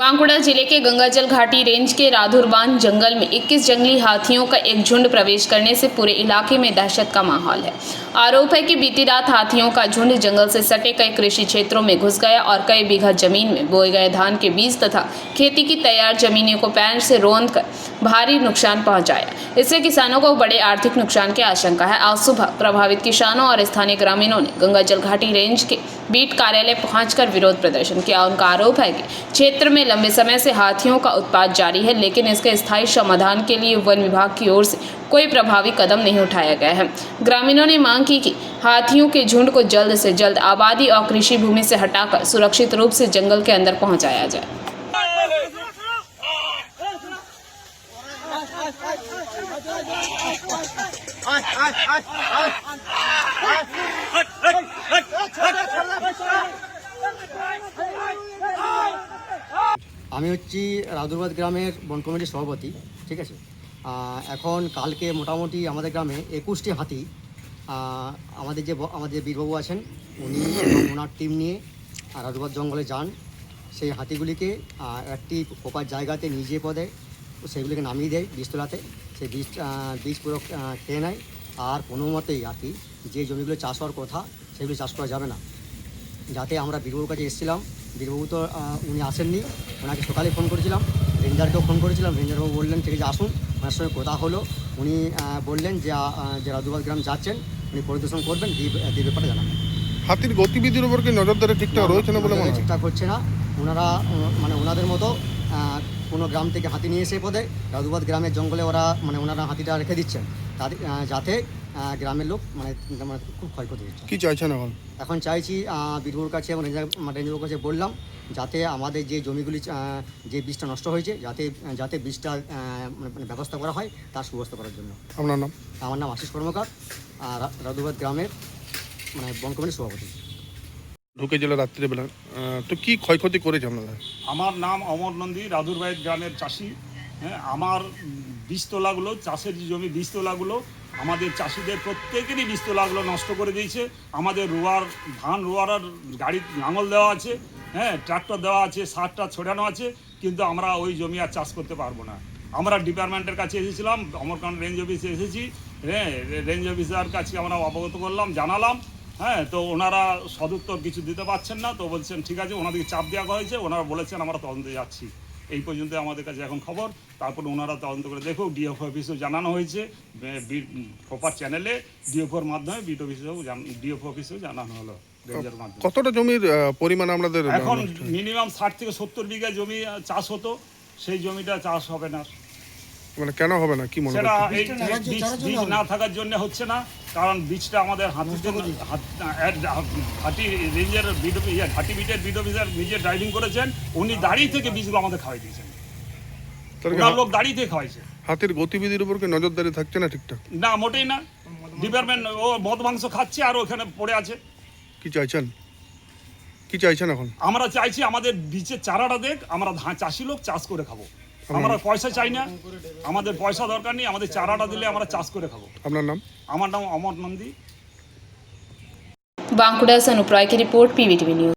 बांकुड़ा जिले के गंगाजल घाटी रेंज के राधुरबान जंगल में 21 जंगली हाथियों का एक झुंड प्रवेश करने से पूरे इलाके में दहशत का माहौल है। आरोप है कि बीती रात हाथियों का झुंड जंगल से सटे कई कृषि क्षेत्रों में घुस गया और कई बीघा जमीन में बोए गए धान के बीज तथा खेती की तैयार जमीनों को पैर से रौंद कर भारी नुकसान पहुंचाया। इससे किसानों को बड़े आर्थिक नुकसान की आशंका है। आज सुबह प्रभावित किसानों और स्थानीय ग्रामीणों ने गंगाजल घाटी रेंज के बीट कार्यालय पहुंचकर विरोध प्रदर्शन किया। उनका आरोप है कि क्षेत्र में लंबे समय से हाथियों का उत्पात जारी है, लेकिन इसके स्थायी समाधान के लिए वन विभाग की ओर से कोई प्रभावी कदम नहीं उठाया गया है। ग्रामीणों ने मांग की कि हाथियों के झुंड को जल्द से जल्द आबादी और कृषि भूमि से हटाकर सुरक्षित रूप से जंगल के अंदर पहुंचाया जाए। আমি হচ্ছি রাধুরবাদ গ্রামের বন কমিটির সভাপতি। ঠিক আছে, এখন কালকে মোটামুটি আমাদের গ্রামে 21টি হাতি আমাদের বীরবাবু আছেন, উনি এবং ওনার টিম নিয়ে রাধুরবাদ জঙ্গলে যান। সেই হাতিগুলিকে একটি প্রপার জায়গাতে নিজে পদে সেগুলিকে নামিয়ে দেয় বীজতলাতে। সেই বীজ পুরো খেয়ে নেয়। আর কোনো মতেই আর কি যে জমিগুলো চাষ হওয়ার কথা সেগুলি চাষ করা যাবে না। যাতে আমরা বীরবাবুর কাছে এসেছিলাম, বীরবাবু তো উনি আসেননি, ওনাকে সকালে ফোন করেছিলাম, রেঞ্জারকেও ফোন করেছিলাম। রেঞ্জারবাবু বললেন ঠিক আছে আসুন, ওনার সঙ্গে কথা হলো। উনি বললেন যে রাধুরবাদ গ্রাম যাচ্ছেন, উনি পরিদর্শন করবেন, দিয়ে ব্যাপারে জানাবেন। হাতির গতিবিধির উপর কি নজরদারি ঠিকঠাক রয়েছে না বলে মনে হয়? ঠিকঠাক হচ্ছে না। ওনারা মানে ওনাদের মতো কোনো গ্রাম থেকে হাতি নিয়ে এসে পদে রাধুরবাদ গ্রামের জঙ্গলে ওনারা হাতিটা রেখে দিচ্ছেন, তাদের যাতে গ্রামের লোক খুব ক্ষয়ক্ষতি হচ্ছে। কি চাইছেন এখন? চাইছি বীরবাবুর কাছে এবং রেঞ্জারবাবুর কাছে বললাম যাতে আমাদের যে জমিগুলি যে বীজটা নষ্ট হয়েছে যাতে বীজটা ব্যবস্থা করা হয়, তার সুব্যবস্থা করার জন্য। আপনার নাম? আমার নাম আশিস কর্মকার, রাধুরবাদ গ্রামের বন কমিটির সভাপতি। ঢুকে জেলা রাত্রিবেলা তো কি ক্ষয়ক্ষতি করেছে আপনারা? আমার নাম অমর নন্দী, রাধুরবাদ গ্রামের চাষি। হ্যাঁ, আমার বীজতলাগুলো, চাষের যে জমি বীজতলাগুলো, আমাদের চাষিদের প্রত্যেকেরই বীজতলাগুলো নষ্ট করে দিয়েছে। আমাদের ধান রোয়ার গাড়ির লাঙল দেওয়া আছে, হ্যাঁ, ট্রাক্টর দেওয়া আছে, সারটা ছড়ানো আছে, কিন্তু আমরা ওই জমি আর চাষ করতে পারবো না। আমরা ডিপার্টমেন্টের কাছে এসেছিলাম, অমরকান্ড রেঞ্জ অফিসে এসেছি, হ্যাঁ, রেঞ্জ অফিসার কাছে আমরা অবগত করলাম, জানালাম, হ্যাঁ, তো ওনারা সদুত্তর কিছু দিতে পারছেন না। তো বলছেন ঠিক আছে, ওনাদেরকে চাপ দেওয়া হয়েছে, ওনারা বলেছেন আমরা তদন্তে যাচ্ছি। এই পর্যন্ত আমাদের কাছে এখন খবর। তারপর ওনারা তদন্ত করে দেখো, ডিএফও অফিসেও জানানো হয়েছে, প্রপার চ্যানেলে ডিএফওর মাধ্যমে ডিএফও অফিসেও জানানো হলো। কতটা জমির পরিমাণ আপনাদের? এখন মিনিমাম 60 থেকে 70 বিঘা জমি চাষ হতো, সেই জমিটা চাষ হবে না। মানে কেন হবে না, কি মনে হয়? বীজ না থাকার জন্য হচ্ছে না, কারণ বীজটা আমাদের হাটি রেঞ্জের ঘাটি বিটের বিট অফিসার নিজে ড্রাইভিং করেছেন, উনি দাঁড়িয়ে থেকে বীজগুলো আমাদের খাওয়াই দিয়েছেন। লোক দাঁড়িয়ে থেকে খাওয়াইছে। হাতির গতিবিধির উপর কি নজরদারি থাকছে না ঠিকঠাক? না, মোটেই না। ডিপার্টমেন্ট ও মদ মাংস খাচ্ছে আর ওখানে পড়ে আছে। কি চাইছেন এখন? আমরা চাইছি আমাদের বীজের চারাটা দেখ, আমরা চাষি লোক চাষ করে খাবো। আমরা পয়সা চাই না, আমাদের পয়সা দরকার নেই, আমাদের চারাটা দিলে আমরা চাষ করে খাবো। আপনার নাম? আমার নাম অমর নন্দী। बांकुड़ा से अनुप्राय की रिपोर्ट, पीवीटीवी न्यूज।